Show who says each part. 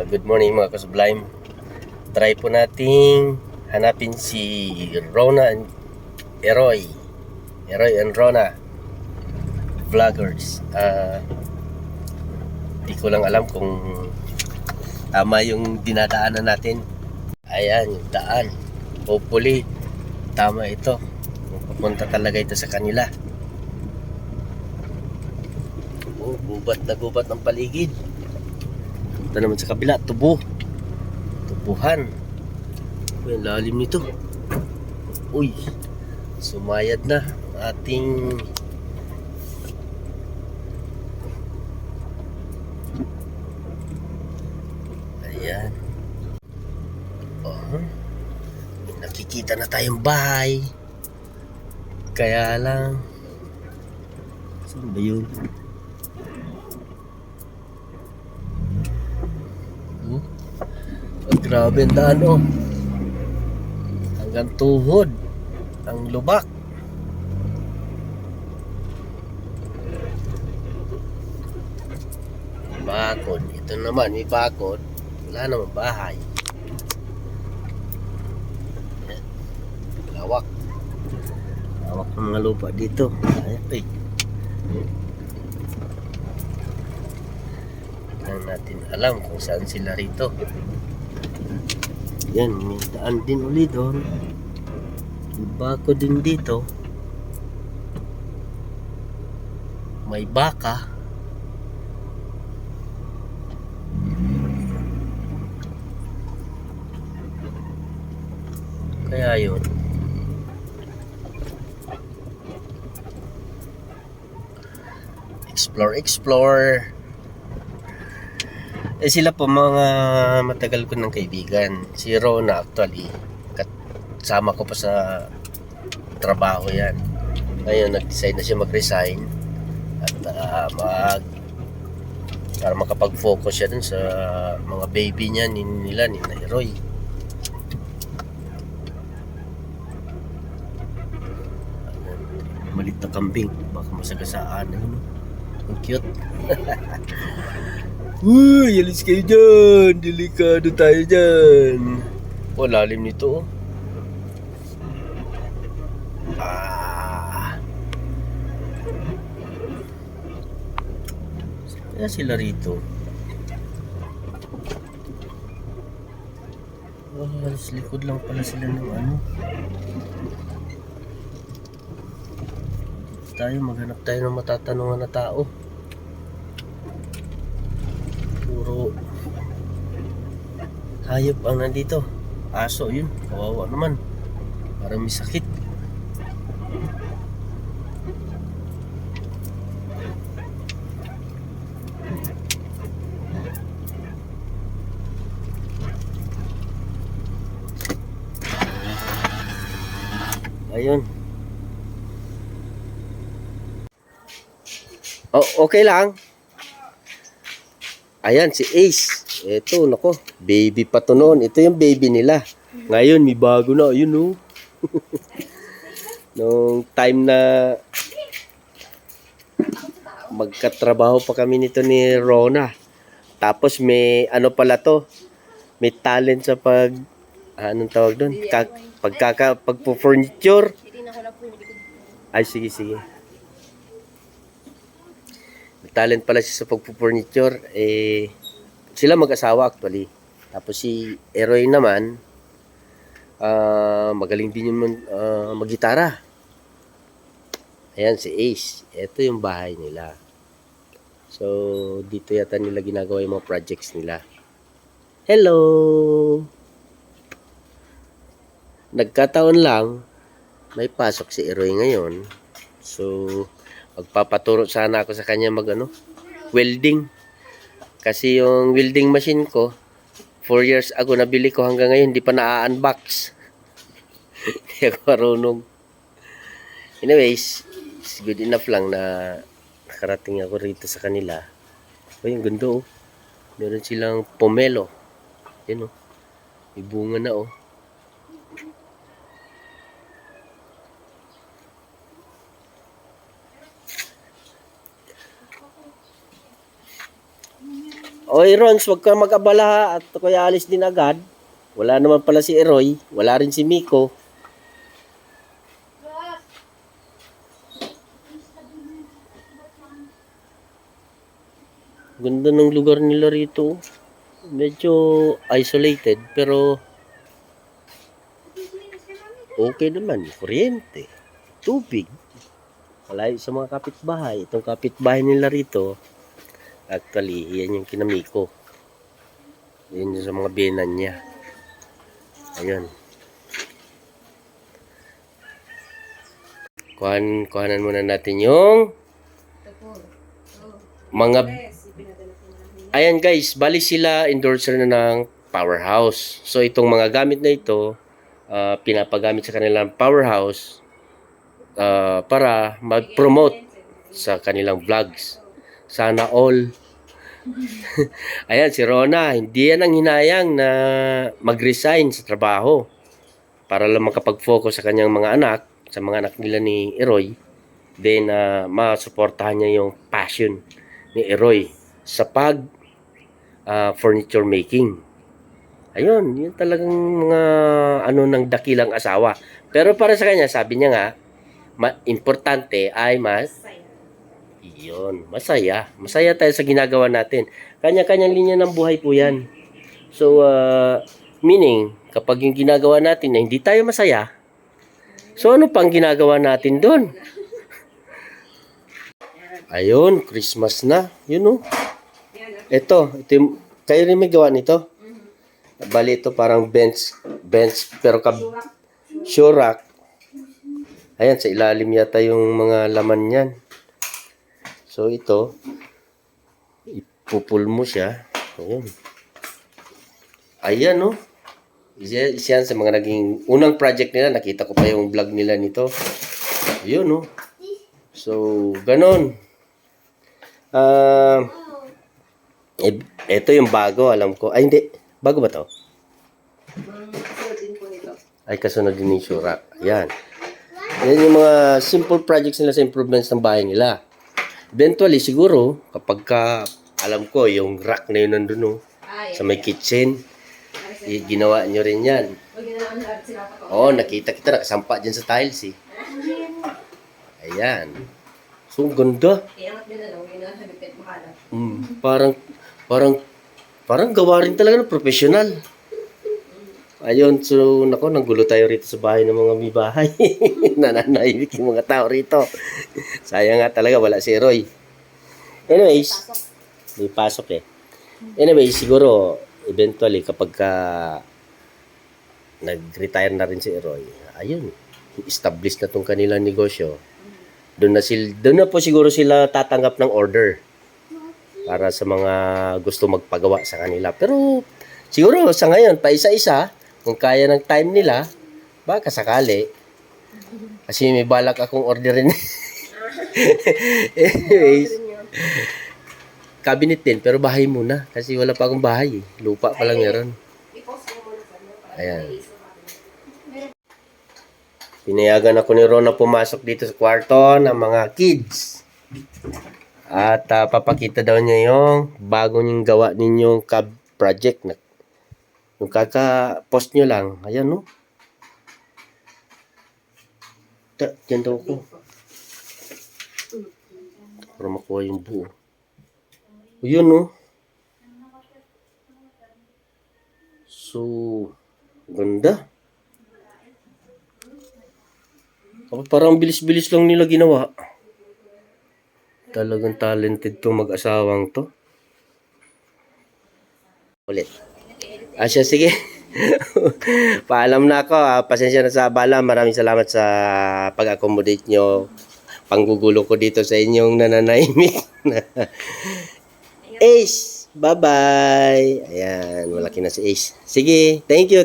Speaker 1: Good morning mga ka-Sublime. Try po nating hanapin si Rona and Eroy and Rona vloggers. Di ko lang alam kung tama yung dinadaanan natin. Ayan yung daan. Hopefully tama ito. Pupunta talaga ito sa kanila. Gubat na gubat ng paligid. Ito naman sa kabila, tubuhan. Uy, lalim nito. Uy, sumayad na ating ayan. Nakikita na tayong bahay. Kaya lang, saan ba yun? Grabe ang daan hanggang tuhod ang lubak. Bakod, ito naman may bakod, wala namang bahay. Ayan. Lawak ng mga lupa dito. Ayan, lang natin alam kung saan sila rito. Yan, may daan din ulit doon. Bako din dito. May baka. Kaya yun. Explore. Sila po mga matagal ko ng kaibigan. Si Rona actually, kasama ko pa sa trabaho yan. Ngayon nag-decide na siya mag-resign at para makapag-focus siya dun sa mga baby niya, nila ni Roy. Malit na kambing, baka masagasaan. Ang cute. Uy, alis kayo dyan. Delikado tayo dyan. Lalim nito. Kaya sila rito. Alas likod lang pala sila ng maghanap tayo ng matatanungan na tao. Puro hayop ang nandito. Aso yun, kawawa naman. Parang may sakit. Ayun. Okay lang. Ayan, si Ace. Ito, nako. Baby pa to noon. Ito yung baby nila. Ngayon, may bago na. Ayun, Nung time na magkatrabaho pa kami nito ni Rona. Tapos may pala to. May talent sa anong tawag doon? Pagpo-furniture. Ay, sige. May talent pala siya sa pagpo-furniture. Sila mag-asawa actually. Tapos si Eroy naman, magaling din yung mag-gitara. Ayan, si Ace. Ito yung bahay nila. So, dito yata nila ginagawa yung mga projects nila. Hello! Nagkataon lang, may pasok si Eroy ngayon. So, magpapaturo sana ako sa kanya welding. Kasi yung welding machine ko, 4 years ago nabili ko, hanggang ngayon hindi pa na-unbox. Hindi ako marunong. Anyways, it's good enough lang na nakarating ako rito sa kanila. Yung ganda Meron silang pomelo. Yan may bunga na Oy, Rons, huwag ka mag-abala at kuya alis din agad. Wala naman pala si Eroy. Wala rin si Miko. Ganda ng lugar nila rito. Medyo isolated pero okay naman. Kuryente, tubig. Malayo sa mga kapitbahay. Itong kapitbahay nila rito, actually, yan yung kinamiko. Yan yung sa mga biyenan niya. Ayun. Kuhanan muna natin yung mga... Ayan guys, bali sila endorser na ng Powerhouse. So itong mga gamit na ito, pinapagamit sa kanilang Powerhouse para mag-promote sa kanilang vlogs. Sana all. Ayan, si Rona, hindi yan ang hinayang na mag-resign sa trabaho para lang makapag-focus sa kanyang mga anak, sa mga anak nila ni Eroy. Then, masuportahan niya yung passion ni Eroy sa furniture making. Ayun, yun talagang mga ng dakilang asawa. Pero para sa kanya, sabi niya nga, importante ay masaya. Masaya tayo sa ginagawa natin. Kanya-kanyang linya ng buhay po yan. So, meaning, kapag yung ginagawa natin na hindi tayo masaya, so ano pang ginagawa natin doon? Ayun, Christmas na. Yun Ito yung, kayo rin may gawa nito? Bali ito parang bench pero shoe rack. Ayan, sa ilalim yata yung mga laman niyan. So ito, ipupul mo siya. Ayan, Isa sa mga naging unang project nila. Nakita ko pa yung vlog nila nito. Ayun, So, ganon. Ito yung bago, alam ko. Ay, hindi. Bago ba to? Ay, kasunod din yung sura. Ayan. Yan yung mga simple projects nila sa improvements ng bahay nila. Eventually, siguro, kapag alam ko, yung rack na yun nandun, sa may kitchen, ginawa nyo rin yan. Oo, nakita kita, nakasampa dyan sa tiles, Ayan. So, ganda. Parang gawa rin talaga ng professional. Ayun, so, nanggulo tayo rito sa bahay ng mga may bahay. Nananahimik yung mga tao rito. Sayang nga talaga, wala si Roy. Anyways, may pasok Anyways, siguro, eventually, kapag nag-retire na rin si Roy, ayun, establish na tong kanilang negosyo. Doon na po siguro sila tatanggap ng order para sa mga gusto magpagawa sa kanila. Pero siguro sa ngayon, pa isa-isa, kung kaya ng time nila, baka sakali. Kasi may balak akong orderin. Anyways, cabinet din, pero bahay muna. Kasi wala pa akong bahay. Lupa pa lang meron. Ayan. Pinayagan ako ni Ron na pumasok dito sa kwarto ng mga kids. At papakita daw niya yung bago niyong gawa ninyong project na yung kaka-post nyo lang. Ayan, Diyan daw ko. Para makuha yung buo. Yun, So, ganda. Parang bilis-bilis lang nila ginawa. Talagang talented tong mag-asawang to. Ulit. Asya, sige. Paalam na ako. Pasensya na sa abala. Maraming salamat sa pag-accommodate nyo. Panggugulo ko dito sa inyong nananahimik. Ace! Bye-bye! Ayan, malaki na si Ace. Sige, thank you.